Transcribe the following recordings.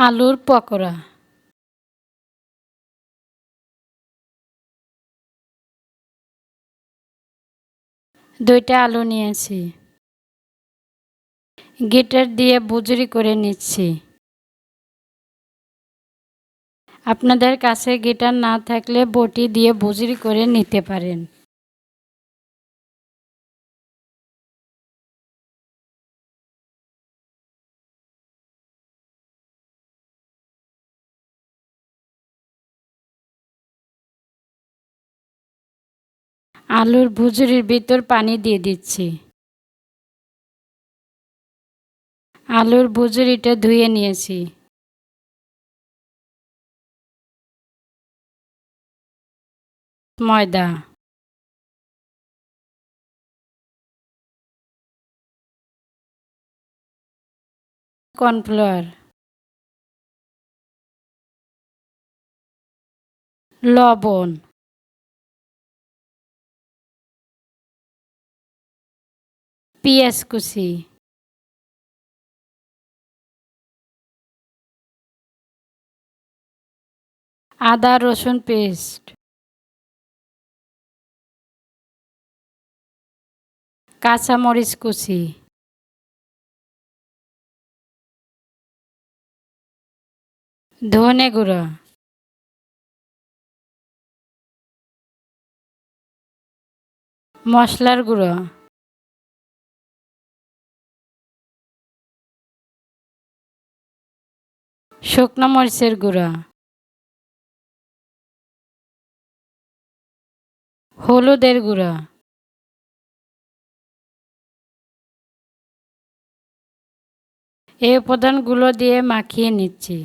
আলুর পকোড়া। দুইটা আলু নিয়েছি, গ্রেটার দিয়ে বুজুরি করে নিচ্ছি। আপনাদের কাছে গ্রেটার না থাকলে বটি দিয়ে বুজুরি করে নিতে পারেন। আলুর ভুজুরির ভিতর পানি দিয়ে দিচ্ছি। আলুর ভুজুরিটা ধুয়ে নিয়েছি। ময়দা, কর্নফ্লাওয়ার, লবণ, পেঁয়াজ কুচি, আদা রসুন পেস্ট, কাঁচামরিচ কুচি, ধনে গুঁড়া, মশলার গুঁড়ো, শুকনো মরিচের গুঁড়া, হলুদের গুঁড়া, এই উপাদানগুলো দিয়ে মাখিয়ে নিচ্ছি।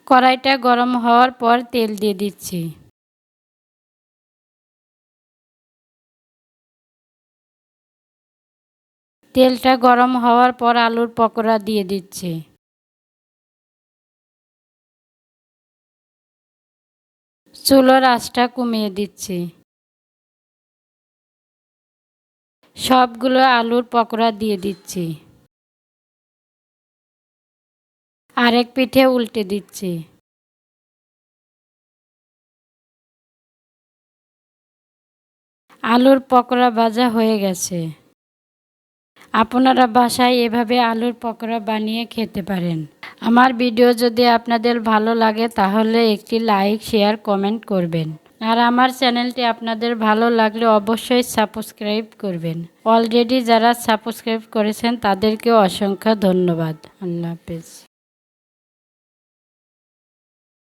কড়াইটা গরম হওয়ার পর তেল দিয়ে দিচ্ছি। তেলটা গরম হওয়ার পর আলুর পকোড়া দিয়ে দিচ্ছি। চুলার আঁচটা কমিয়ে দিচ্ছি। সবগুলো আলুর পকোড়া দিয়ে দিচ্ছি। আরেক পিঠে উল্টে দিচ্ছি। আলুর পকোড়া ভাজা হয়ে গেছে। আপনারা বাসায় এভাবে আলুর পকোড়া বানিয়ে খেতে পারেন। আমার ভিডিও যদি আপনাদের ভালো লাগে তাহলে একটি লাইক, শেয়ার, কমেন্ট করবেন। আর আমার চ্যানেলটি আপনাদের ভালো লাগলে অবশ্যই সাবস্ক্রাইব করবেন। অলরেডি যারা সাবস্ক্রাইব করেছেন তাদেরকে অসংখ্য ধন্যবাদ। আল্লাহ হাফেজ।